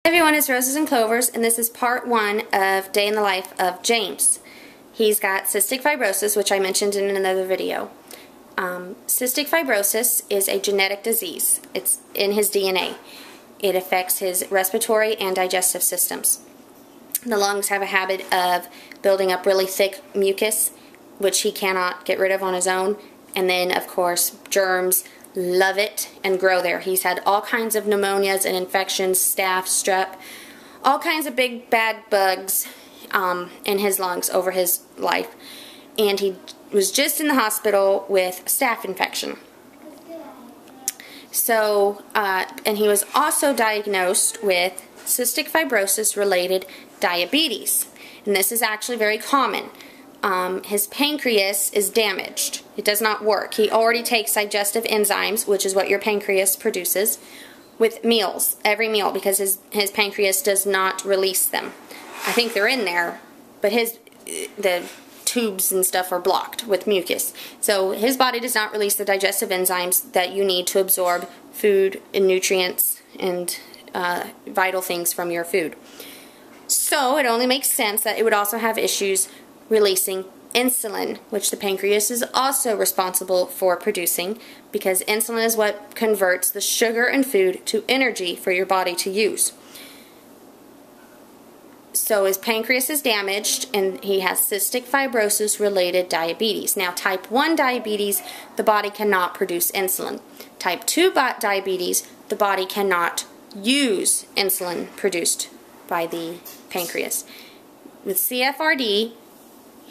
Hi everyone, it's Roses and Clovers, and this is part 1 of Day in the Life of James. He's got cystic fibrosis, which I mentioned in another video. Cystic fibrosis is a genetic disease. It's in his DNA. It affects his respiratory and digestive systems. The lungs have a habit of building up really thick mucus, which he cannot get rid of on his own. And then, of course, germs love it and grow there. He's had all kinds of pneumonias and infections, staph, strep, all kinds of big bad bugs in his lungs over his life. And he was just in the hospital with a staph infection. So, and he was also diagnosed with cystic fibrosis related diabetes. And this is actually very common. His pancreas is damaged. It does not work. He already takes digestive enzymes, which is what your pancreas produces, with meals, every meal, because his pancreas does not release them. I think they're in there, but the tubes and stuff are blocked with mucus. So his body does not release the digestive enzymes that you need to absorb food and nutrients and vital things from your food. So it only makes sense that it would also have issues releasing insulin, which the pancreas is also responsible for producing, because insulin is what converts the sugar in food to energy for your body to use. So his pancreas is damaged and he has cystic fibrosis related diabetes. Now type 1 diabetes, the body cannot produce insulin. Type 2 diabetes, the body cannot use insulin produced by the pancreas. With CFRD,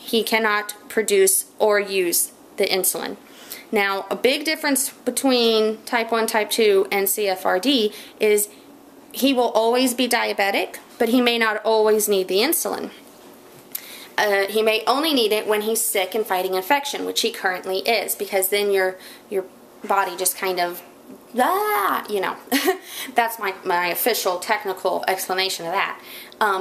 he cannot produce or use the insulin. Now, a big difference between type 1, type 2, and CFRD is he will always be diabetic, but he may not always need the insulin. He may only need it when he's sick and fighting infection, which he currently is, because then your body just kind of, you know, that's my official technical explanation of that.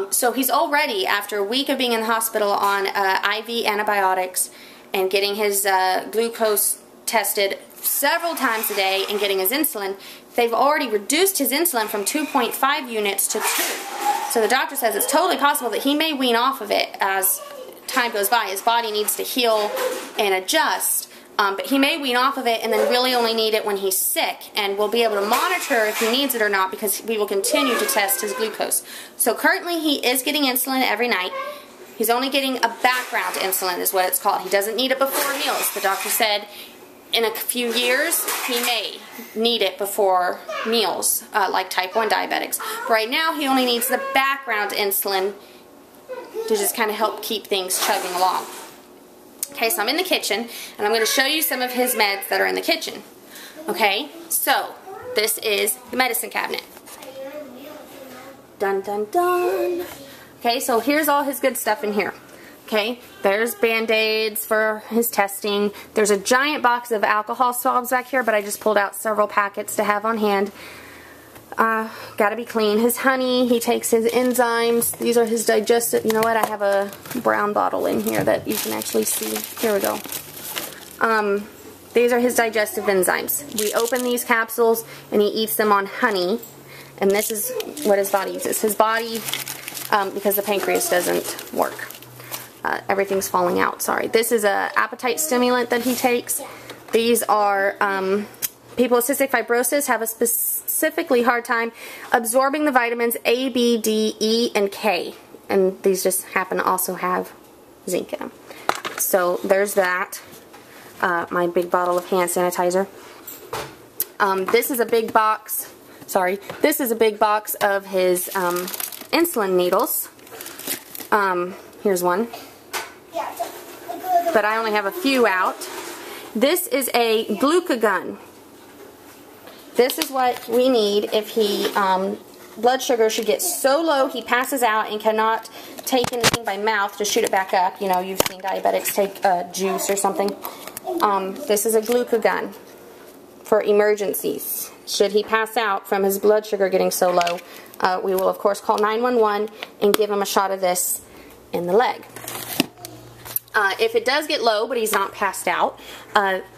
So he's already, after a week of being in the hospital on IV antibiotics and getting his glucose tested several times a day and getting his insulin, they've already reduced his insulin from 2.5 units to 2. So the doctor says it's totally possible that he may wean off of it as time goes by. His body needs to heal and adjust. But he may wean off of it and then really only need it when he's sick, and we'll be able to monitor if he needs it or not, because we will continue to test his glucose. So currently he is getting insulin every night. He's only getting a background insulin is what it's called. He doesn't need it before meals. The doctor said in a few years he may need it before meals, like type 1 diabetics. Right now he only needs the background insulin to just kind of help keep things chugging along. Okay, so I'm in the kitchen, and I'm going to show you some of his meds that are in the kitchen. Okay, so this is the medicine cabinet. Dun, dun, dun. Okay, so here's all his good stuff in here. Okay, there's Band-Aids for his testing. There's a giant box of alcohol swabs back here, but I just pulled out several packets to have on hand. Gotta be clean. His honey, he takes his enzymes. These are his digestive. You know what? I have a brown bottle in here that you can actually see. Here we go. These are his digestive enzymes. We open these capsules and he eats them on honey. And this is what his body uses. His body, because the pancreas doesn't work. Everything's falling out. Sorry. This is an appetite stimulant that he takes. These are, people with cystic fibrosis have a specifically hard time absorbing the vitamins A, B, D, E, and K. And these just happen to also have zinc in them. So there's that. My big bottle of hand sanitizer. This is a big box. Sorry. This is a big box of his insulin needles. Here's one. But I only have a few out. This is a glucagon. This is what we need if he, blood sugar should get so low he passes out and cannot take anything by mouth to shoot it back up. You know, you've seen diabetics take juice or something. This is a glucagon for emergencies. Should he pass out from his blood sugar getting so low, we will of course call 911 and give him a shot of this in the leg. If it does get low, but he's not passed out,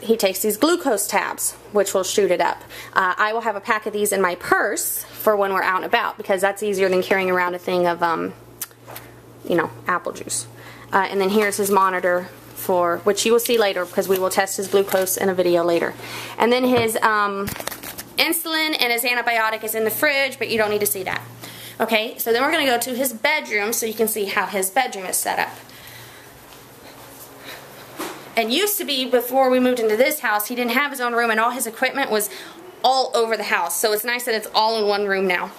he takes these glucose tabs, which will shoot it up. I will have a pack of these in my purse for when we're out and about, because that's easier than carrying around a thing of, you know, apple juice. And then here's his monitor, for which you will see later, because we will test his glucose in a video later. And then his insulin and his antibiotic is in the fridge, but you don't need to see that. Okay, so then we're going to go to his bedroom so you can see how his bedroom is set up. And used to be, before we moved into this house, he didn't have his own room and all his equipment was all over the house. So it's nice that it's all in one room now.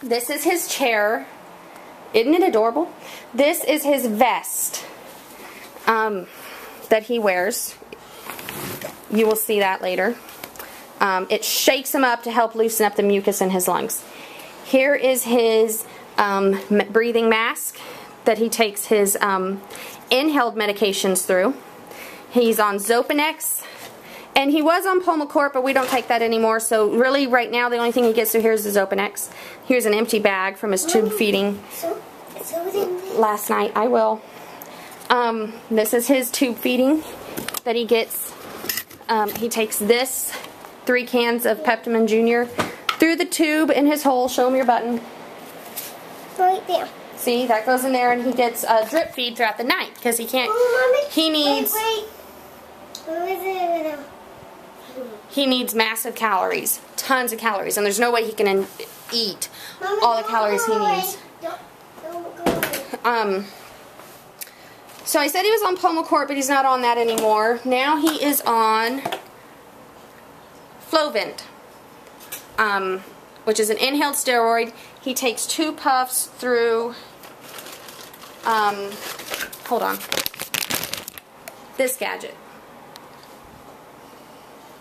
This is his chair. Isn't it adorable? This is his vest that he wears. You will see that later. It shakes him up to help loosen up the mucus in his lungs. Here is his breathing mask that he takes his inhaled medications through. He's on Zopanex, and he was on Pulmicort, but we don't take that anymore. So really, right now, the only thing he gets through here is the Zopanex. Here's an empty bag from his tube feeding last night. I will. This is his tube feeding that he gets. He takes this 3 cans of Peptamen Jr. through the tube in his hole. Show him your button. Right there. See, that goes in there, and he gets a drip feed throughout the night because he can't. Oh, he needs. Wait. He needs massive calories, tons of calories, and there's no way he can eat all the calories he needs. So I said he was on Pulmicort, but he's not on that anymore. Now he is on Flovent, which is an inhaled steroid. He takes 2 puffs through, hold on, this gadget.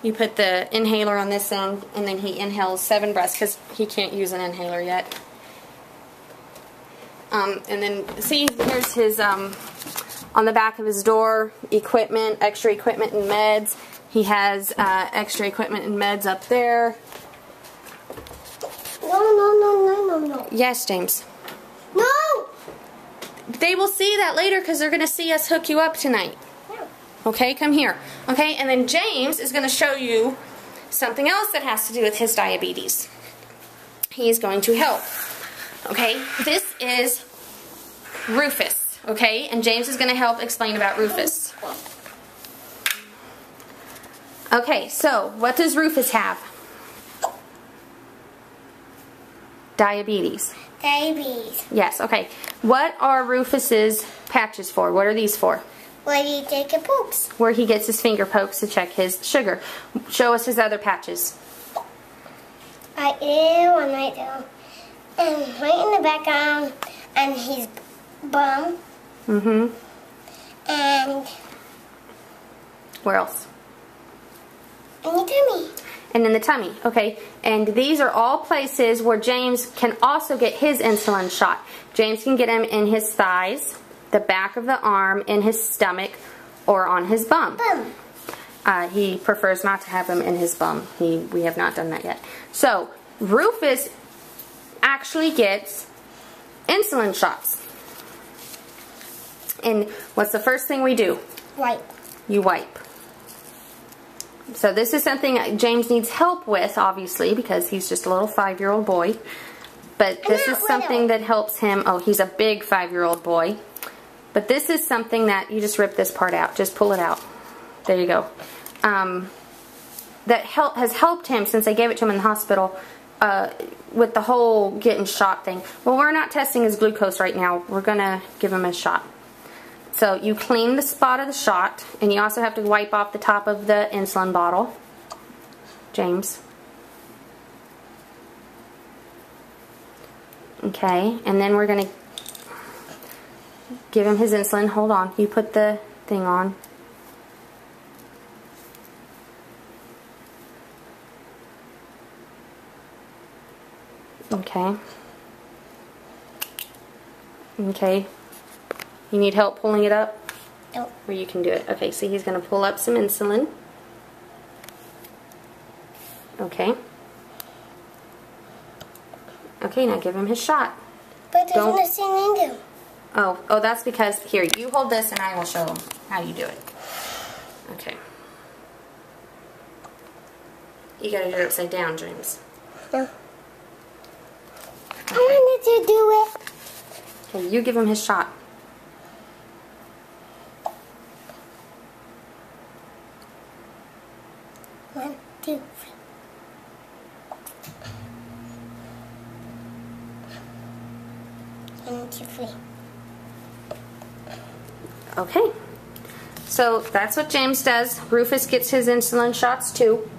You put the inhaler on this end, and then he inhales 7 breaths because he can't use an inhaler yet. And then, see, here's his, on the back of his door, equipment, extra equipment and meds. He has extra equipment and meds up there. No. Yes, James. No! They will see that later because they're going to see us hook you up tonight. Yeah. Okay, come here. Okay, and then James is going to show you something else that has to do with his diabetes. He is going to help. Okay, this is Rufus. Okay, and James is going to help explain about Rufus. Okay, so what does Rufus have? Diabetes. Diabetes. Yes, okay. What are Rufus's patches for? What are these for? Where do you take your poops? Where he gets his finger pokes to check his sugar. Show us his other patches. Right there, one right there. And right in the background, and his bum. Mm-hmm. And where else? in your tummy. And in the tummy, okay. And these are all places where James can also get his insulin shot. James can get him in his thighs, the back of the arm, in his stomach, or on his bum. He prefers not to have him in his bum. We have not done that yet. So, Rufus actually gets insulin shots. And what's the first thing we do? Wipe. You wipe. So this is something James needs help with, obviously, because he's just a little 5-year-old boy. But this is something that helps him. Oh, he's a big 5-year-old boy. But this is something that you just rip this part out. Just pull it out. There you go. That has helped him since I gave it to him in the hospital with the whole getting shot thing. Well, we're not testing his glucose right now. We're going to give him a shot. So you clean the spot of the shot, and you also have to wipe off the top of the insulin bottle. James. Okay, and then we're going to give him his insulin. Hold on. You put the thing on. Okay. Okay. You need help pulling it up? Nope. Or you can do it. Okay, so he's going to pull up some insulin. Okay. Okay, now give him his shot. But there's nothing in there. Oh, that's because, here, you hold this and I will show him how you do it. Okay. You gotta do it upside down, James. No. I wanted to do it. Okay, you give him his shot. One, two, 1, 2, 3. Okay. So that's what James does. Rufus gets his insulin shots too.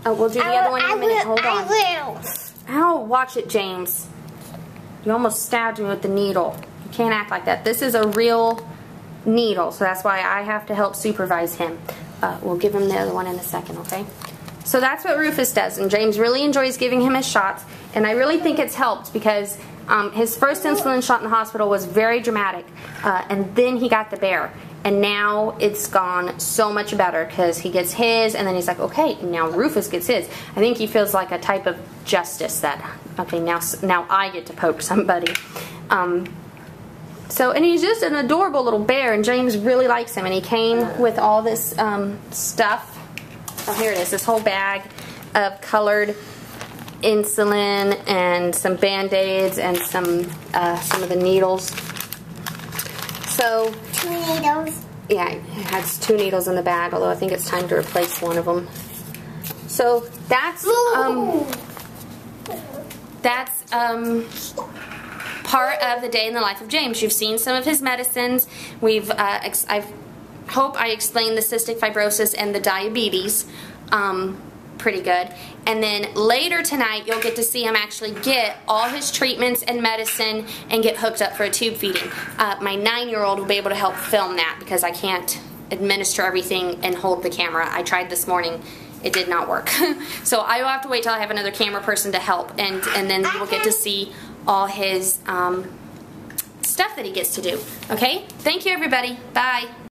Oh, we'll do the other one in a minute. Hold on. I will. Ow, watch it, James. You almost stabbed me with the needle. You can't act like that. This is a real needle, so that's why I have to help supervise him. We'll give him the other one in a second, okay? So that's what Rufus does, and James really enjoys giving him his shots, and I really think it's helped because his first insulin shot in the hospital was very dramatic, and then he got the bear. And now it's gone so much better because he gets his, and then he's like, okay, now Rufus gets his. I think he feels like a type of justice that, okay, now I get to poke somebody. And he's just an adorable little bear, and James really likes him. And he came with all this stuff. Oh, here it is, this whole bag of colored insulin and some Band-Aids and some of the needles. So 2 needles. Yeah, it has 2 needles in the bag, although I think it's time to replace one of them. So that's part of the day in the life of James. You've seen some of his medicines. I hope I explained the cystic fibrosis and the diabetes pretty good. And then later tonight, you'll get to see him actually get all his treatments and medicine and get hooked up for a tube feeding. My 9-year-old will be able to help film that because I can't administer everything and hold the camera. I tried this morning. It did not work. So I will have to wait till I have another camera person to help, and then you will get to see all his stuff that he gets to do. Okay? Thank you, everybody. Bye.